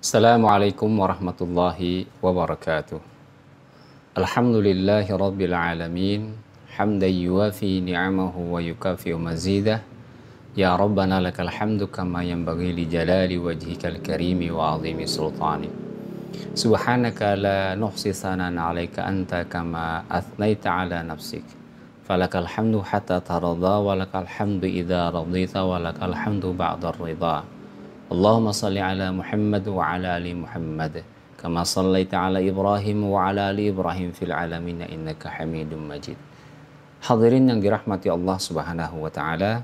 Assalamualaikum warahmatullahi wabarakatuh. Alhamdulillahi rabbil alamin. Hamdan yuwafi ni'amahu wa yukafi'u mazidah. Ya Rabbana lakal hamdu kama yanbaghi li jalali wajhikal karimi wa azimi sultani. Subhanaka la nuhsi sanan 'alaika anta kama athnaita 'ala nafsik. Falakal hamdu hatta tarda wa lakal hamdu idza radita wa lakal hamdu ba'da ridha. Allahumma salli ala Muhammad wa ala ali Muhammad kama sallaita ala Ibrahim wa ala ali Ibrahim fil alamin innaka Hamidum Majid. Hadirin yang dirahmati Allah Subhanahu wa taala,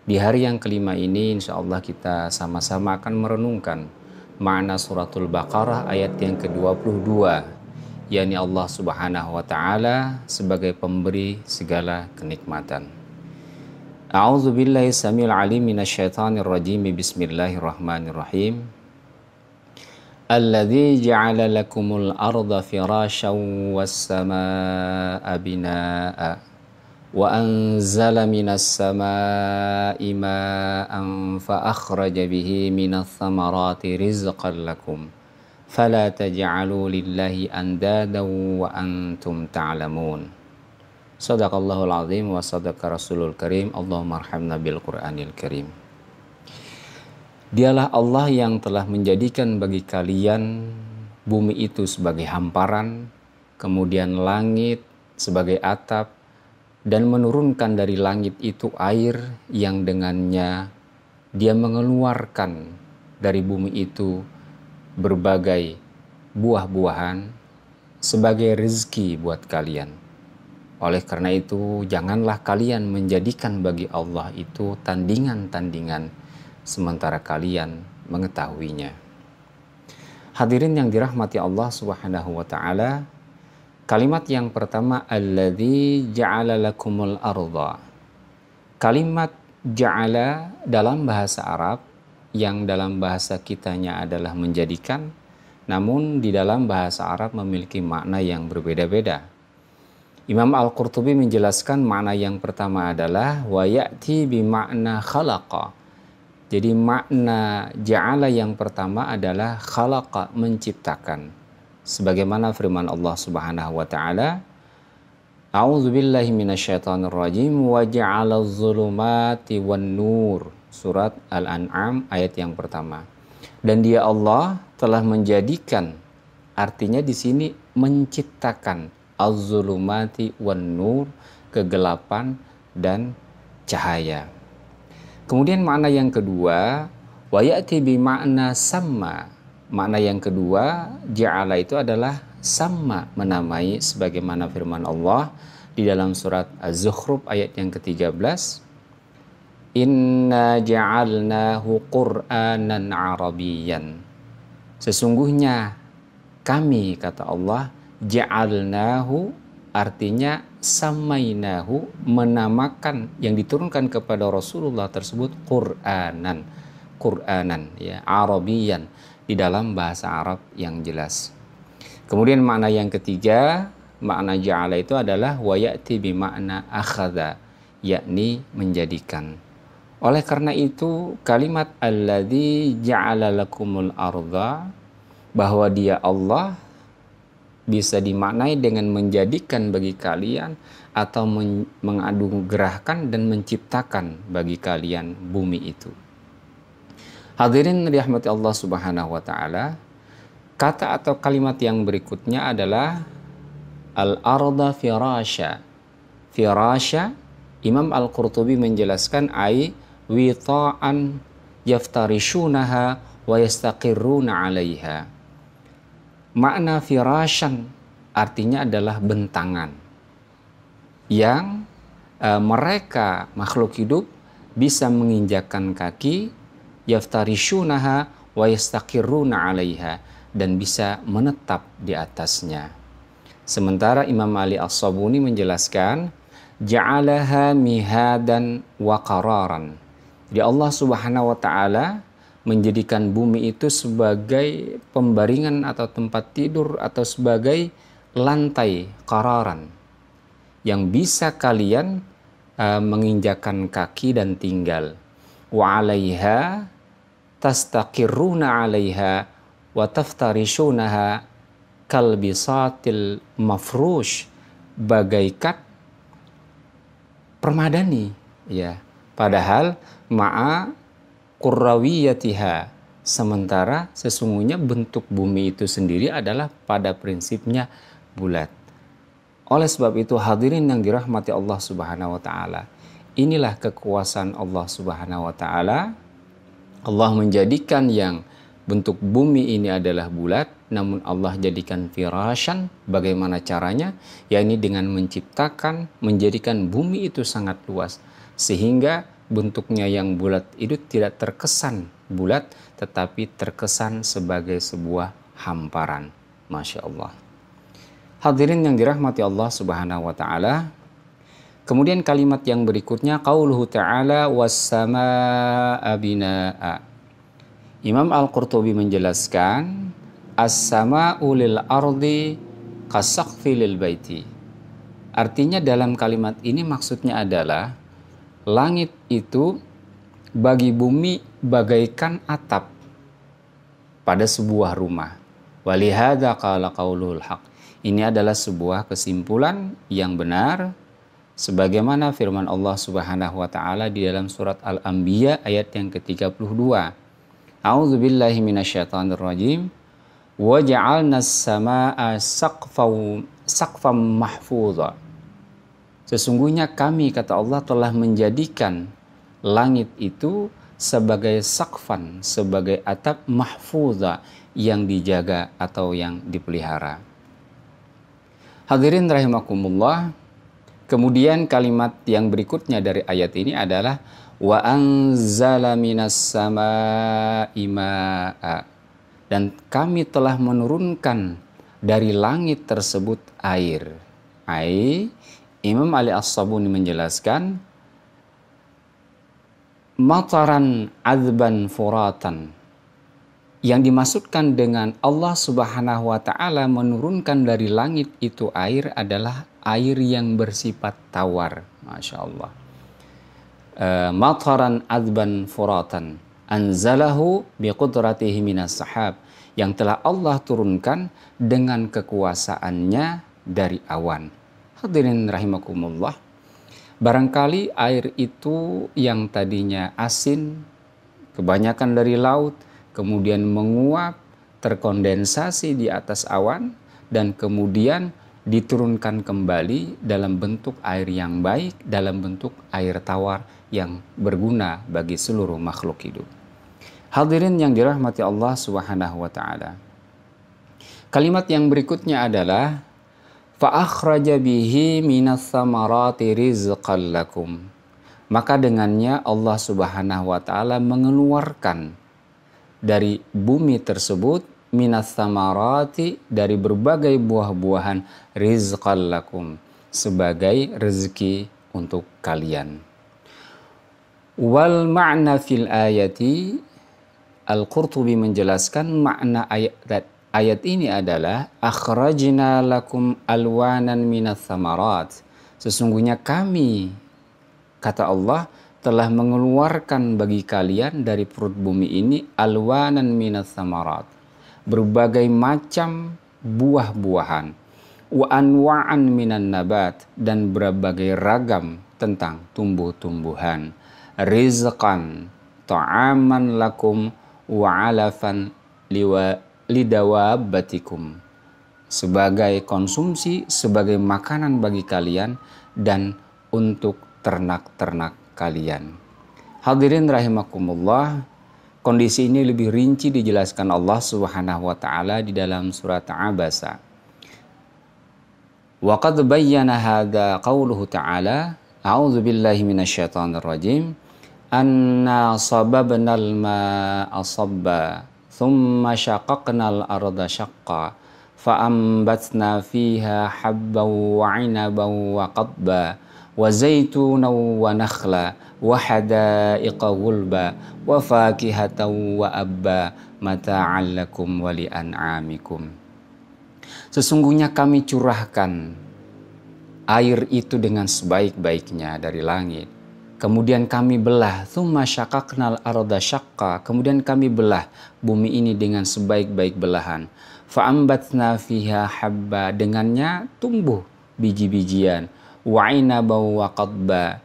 di hari yang kelima ini insyaallah kita sama-sama akan merenungkan makna suratul Baqarah ayat yang ke-22, yakni Allah Subhanahu wa taala sebagai pemberi segala kenikmatan. A'udzu billahi samil alim minasyaitonir rajim. Bismillahirrahmanirrahim. Alladzi ja'ala lakumul arda firasyan was samaa'a binaa'a wa anzala minas samaa'i maa'an fa akhraja bihi minats thamarati rizqan lakum fala taj'alu lillahi andadan wa antum ta'lamun. Sadaqallahul azim wa sadaqa rasulul karim. Allahumma arhamna bil Qur'anil karim. Dialah Allah yang telah menjadikan bagi kalian bumi itu sebagai hamparan, kemudian langit sebagai atap, dan menurunkan dari langit itu air yang dengannya Dia mengeluarkan dari bumi itu berbagai buah-buahan sebagai rezeki buat kalian. Oleh karena itu, janganlah kalian menjadikan bagi Allah itu tandingan-tandingan sementara kalian mengetahuinya. Hadirin yang dirahmati Allah Subhanahu wa taala, kalimat yang pertama, alladzi ja'ala lakumul arda. Kalimat ja'ala dalam bahasa Arab yang dalam bahasa kitanya adalah menjadikan, namun di dalam bahasa Arab memiliki makna yang berbeda-beda. Imam Al-Qurtubi menjelaskan makna yang pertama adalah wa ya'ti bi makna khalaqa. Jadi makna ja'ala yang pertama adalah khalaqa, menciptakan. Sebagaimana firman Allah Subhanahu wa taala, A'udzu billahi minasyaitonir rajim wa ja'alaz zulumati wan nur. Surat Al-An'am ayat yang pertama. Dan Dia Allah telah menjadikan, artinya di sini menciptakan, az-zulumati wan nur, kegelapan dan cahaya. Kemudian makna yang kedua, wa ya'ti bi makna sama. Makna yang kedua, ja'ala itu adalah sama, menamai, sebagaimana firman Allah di dalam surat Az-Zukhruf ayat yang ke-13, Inna ja'alnahu Qur'anan Arabiyyan. Sesungguhnya kami, kata Allah, ja'alnahu artinya samainahu, menamakan yang diturunkan kepada Rasulullah tersebut Qur'anan, ya, Arabiyan, di dalam bahasa Arab yang jelas. Kemudian makna yang ketiga, makna ja'ala itu adalah wa ya'ti bi makna akhadha, yakni menjadikan. Oleh karena itu kalimat alladzi ja'ala lakumul arda, bahwa Dia Allah bisa dimaknai dengan menjadikan bagi kalian atau menganugerahkan dan menciptakan bagi kalian bumi itu. Hadirin dirahmati Allah Subhanahu wa taala, kata atau kalimat yang berikutnya adalah al-arda firasya. Firasya, Imam Al-Qurtubi menjelaskan ai wita'an yaftarishunaha wa yastaqirruna 'alaiha. Makna firasyan artinya adalah bentangan yang mereka makhluk hidup bisa menginjakkan kaki, yaftarishunaha wa yastaqirruna 'alaiha, dan bisa menetap di atasnya. Sementara Imam Ali As-Sabuni menjelaskan ja'alaha mihadan wa qararan. Jadi Allah Subhanahu wa taala menjadikan bumi itu sebagai pembaringan atau tempat tidur atau sebagai lantai qararan yang bisa kalian menginjakan kaki dan tinggal. Wa 'alaiha tastaqirruna 'alaiha wa taftarishunaha kalbisatil mafrush, bagaikan permadani, ya. Padahal ma'a qurrawiyatiha, sementara sesungguhnya bentuk bumi itu sendiri adalah pada prinsipnya bulat. Oleh sebab itu hadirin yang dirahmati Allah Subhanahu wa taala, inilah kekuasaan Allah Subhanahu wa taala. Allah menjadikan yang bentuk bumi ini adalah bulat, namun Allah jadikan firasyan. Bagaimana caranya? Yakni dengan menciptakan, menjadikan bumi itu sangat luas, sehingga bentuknya yang bulat itu tidak terkesan bulat, tetapi terkesan sebagai sebuah hamparan. Masya Allah. Hadirin yang dirahmati Allah Subhanahu wa taala. Kemudian kalimat yang berikutnya, qauluhu ta'ala was-samaa'a binaa'a. Imam Al-Qurtubi menjelaskan, as-samaa'u lil ardi kasaqfi lil baiti. Artinya dalam kalimat ini maksudnya adalah langit itu bagi bumi bagaikan atap pada sebuah rumah. Walihada qala qaulul haq. Ini adalah sebuah kesimpulan yang benar sebagaimana firman Allah Subhanahu wa taala di dalam surat Al-Anbiya ayat yang ke-32. A'udzu billahi minasyaitonir rajim. Wa ja'alnas samaa'a saqfan mahfudha. Sesungguhnya kami, kata Allah, telah menjadikan langit itu sebagai saqfan, sebagai atap mahfudha, yang dijaga atau yang dipelihara. Hadirin rahimakumullah. Kemudian kalimat yang berikutnya dari ayat ini adalah wa anzala minas samaa'i maa'a, dan kami telah menurunkan dari langit tersebut air. Imam Ali As-Sabuni menjelaskan mataran azban furatan. Yang dimaksudkan dengan Allah Subhanahu wa taala menurunkan dari langit itu air adalah air yang bersifat tawar. Masya Allah. Mataran azban furatan anzalahu biqudratihi minas sahab, yang telah Allah turunkan dengan kekuasaannya dari awan. Hadirin rahimakumullah. Barangkali air itu yang tadinya asin, kebanyakan dari laut, kemudian menguap, terkondensasi di atas awan, dan kemudian diturunkan kembali dalam bentuk air yang baik, dalam bentuk air tawar yang berguna bagi seluruh makhluk hidup. Hadirin yang dirahmati Allah Subhanahu wa taala. Kalimat yang berikutnya adalah fa akhraja bihi minas samarati rizqan lakum. Maka dengannya Allah Subhanahu wa taala mengeluarkan dari bumi tersebut minas samarati, dari berbagai buah-buahan, rizqan lakum, sebagai rezeki untuk kalian. Wal ma'na fil ayati, Al-Qurtubi menjelaskan makna ayat ini adalah akhrajna lakum alwanan minas samarat. Sesungguhnya kami, kata Allah, telah mengeluarkan bagi kalian dari perut bumi ini alwanan minas samarat, berbagai macam buah-buahan, wa anwa'an minan nabat, dan berbagai ragam tentang tumbuh-tumbuhan, rizqan ta'aman lakum wa alafan lidawabbatikum, sebagai konsumsi, sebagai makanan bagi kalian dan untuk ternak-ternak kalian. Hadirin rahimakumullah, kondisi ini lebih rinci dijelaskan Allah Subhanahu wa taala di dalam surat Abasa. Wa qad bayyana hadza qauluhu ta'ala, a'udzu billahi minasyaitonir rajim, anna sababnal ma'a sabba thumma syaqaqnal arda syaqqa fa'ambatna fiha habban wa 'inaban wa qadba wa zaitunan wa nakhla wa hadaiqa ghulba wa fakihatan wa abba mata'an lakum wa li'an'amikum. Sesungguhnya kami curahkan air itu dengan sebaik-baiknya dari langit. kemudian kami belah, tsumma syaqaqnal arda syaqqa, kemudian kami belah bumi ini dengan sebaik-baik belahan. Fa'ambatna fiha habba, dengannya tumbuh biji-bijian. Wa inabaw wa qadba,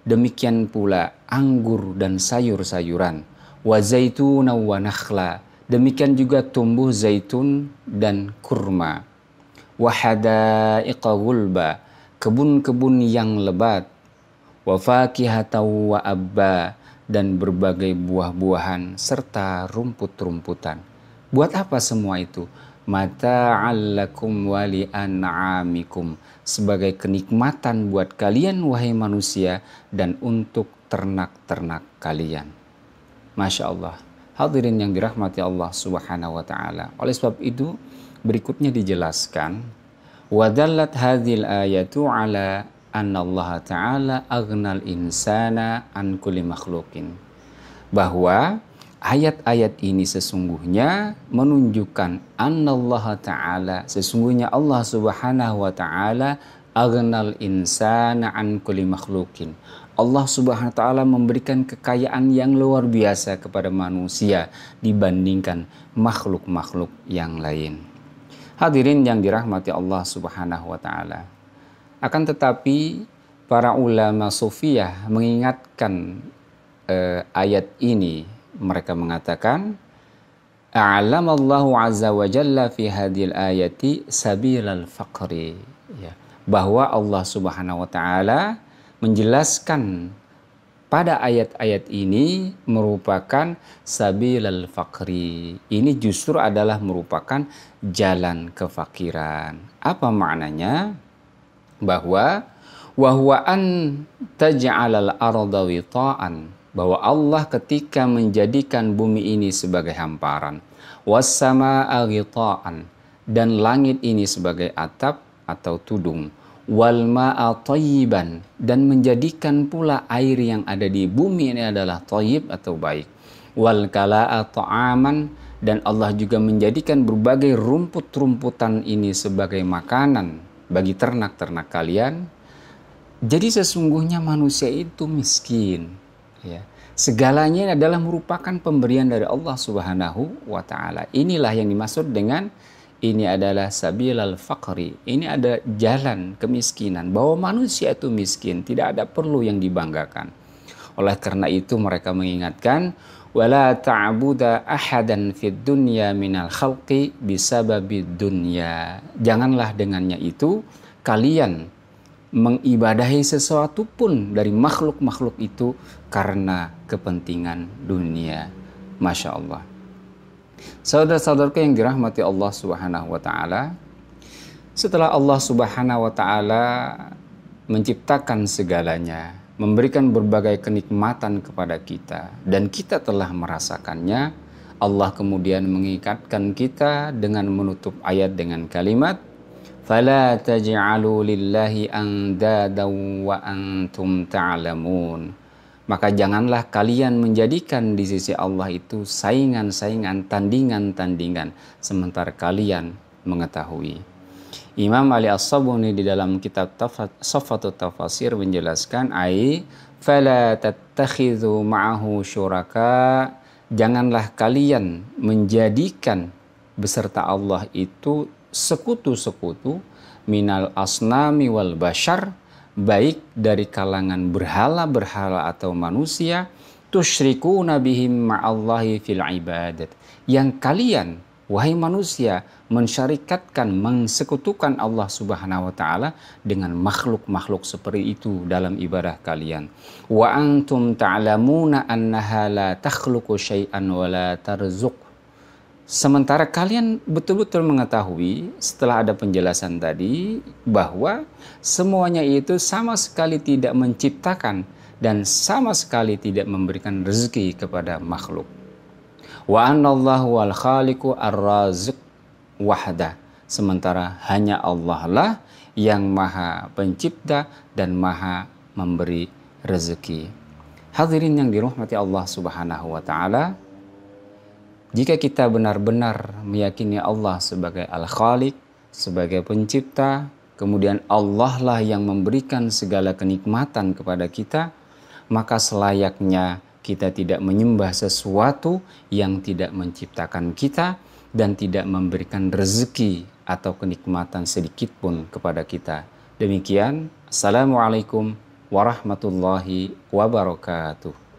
demikian pula anggur dan sayur-sayuran. Wa zaituna wa nakhla, demikian juga tumbuh zaitun dan kurma. Wa hadaiqa gulba, kebun-kebun yang lebat. Wa fakihatan wa abba, dan berbagai buah-buahan serta rumput-rumputan. Buat apa semua itu? Mata'al lakum wa li'an'amikum, sebagai kenikmatan buat kalian wahai manusia dan untuk ternak-ternak kalian. Masya Allah. Hadirin yang dirahmati Allah Subhanahu wa taala. Oleh sebab itu berikutnya dijelaskan, wa dallat hadhil ayatu ala anna Allah ta'ala aghnal insana an kulli makhluqin, bahwa ayat-ayat ini sesungguhnya menunjukkan anna Allah ta'ala, sesungguhnya Allah Subhanahu wa ta'ala aghnal insana an kulli makhluqin, Allah Subhanahu wa ta'ala memberikan kekayaan yang luar biasa kepada manusia dibandingkan makhluk-makhluk yang lain. Hadirin yang dirahmati Allah Subhanahu wa ta'ala. Akan tetapi para ulama sufiyah mengingatkan ayat ini. Mereka mengatakan, a'lamallahu azza wa jalla fi hadhil ayati sabilal faqri, ya, bahwa Allah Subhanahu wa taala menjelaskan pada ayat-ayat ini merupakan sabilal faqri. Ini justru adalah merupakan jalan kefakiran. Apa maknanya? Bahwa wahwa an taj'alal arda wita'an, bahwa Allah ketika menjadikan bumi ini sebagai hamparan, was-samaa'a ghita'an, dan langit ini sebagai atap atau tudung, wal ma'a thayyiban, dan menjadikan pula air yang ada di bumi ini adalah thayyib atau baik, wal kala'a ta'aman, dan Allah juga menjadikan berbagai rumput-rumputan ini sebagai makanan bagi ternak-ternak kalian. Jadi sesungguhnya manusia itu miskin, ya. Segalanya adalah merupakan pemberian dari Allah Subhanahu wa taala. Inilah yang dimaksud dengan ini adalah sabilal faqri. Ini ada jalan kemiskinan, bahwa manusia itu miskin, tidak ada perlu yang dibanggakan. Oleh karena itu mereka mengingatkan, wala ta'budu ahadan fid dunya minal khalqi bisababid dunya. Janganlah dengannya itu kalian mengibadahi sesuatu pun dari makhluk-makhluk itu karena kepentingan dunia. Masya Allah. Saudara-saudaraku yang dirahmati Allah Subhanahu wa taala, setelah Allah Subhanahu wa taala menciptakan segalanya, memberikan berbagai kenikmatan kepada kita, dan kita telah merasakannya, Allah kemudian mengingatkan kita dengan menutup ayat dengan kalimat, fala taj'alu lillahi andadan wa antum ta'lamun. Maka janganlah kalian menjadikan di sisi Allah itu saingan-saingan, tandingan-tandingan, sementara kalian mengetahui. Imam Ali As-Sabuni di dalam kitab Safatut Tafasir menjelaskan, fala tattakhidhu ma'ahu syuraka, janganlah kalian menjadikan beserta Allah itu sekutu-sekutu minal asnami wal bashar, baik dari kalangan berhala-berhala atau manusia, tusyrikuna bihim ma'allahi fil ibadat, yang kalian wahai manusia mensyarikatkan, mensekutukan Allah Subhanahu wa taala dengan makhluk-makhluk seperti itu dalam ibadah kalian. Wa antum ta'lamuna annaha la takhluqu syai'an wa la tarzuq. Sementara kalian betul-betul mengetahui setelah ada penjelasan tadi bahwa semuanya itu sama sekali tidak menciptakan dan sama sekali tidak memberikan rezeki kepada makhluk. Wa anallahu wal khaliqu ar-raziq wahda. Sementara hanya Allah lah yang maha pencipta dan maha memberi rezeki. Hadirin yang dirahmati Allah Subhanahu wa taala, jika kita benar-benar meyakini Allah sebagai Al-Khaliq, sebagai pencipta, kemudian Allah lah yang memberikan segala kenikmatan kepada kita, maka selayaknya kita tidak menyembah sesuatu yang tidak menciptakan kita dan tidak memberikan rezeki atau kenikmatan sedikit pun kepada kita. Demikian, Assalamualaikum warahmatullahi wabarakatuh.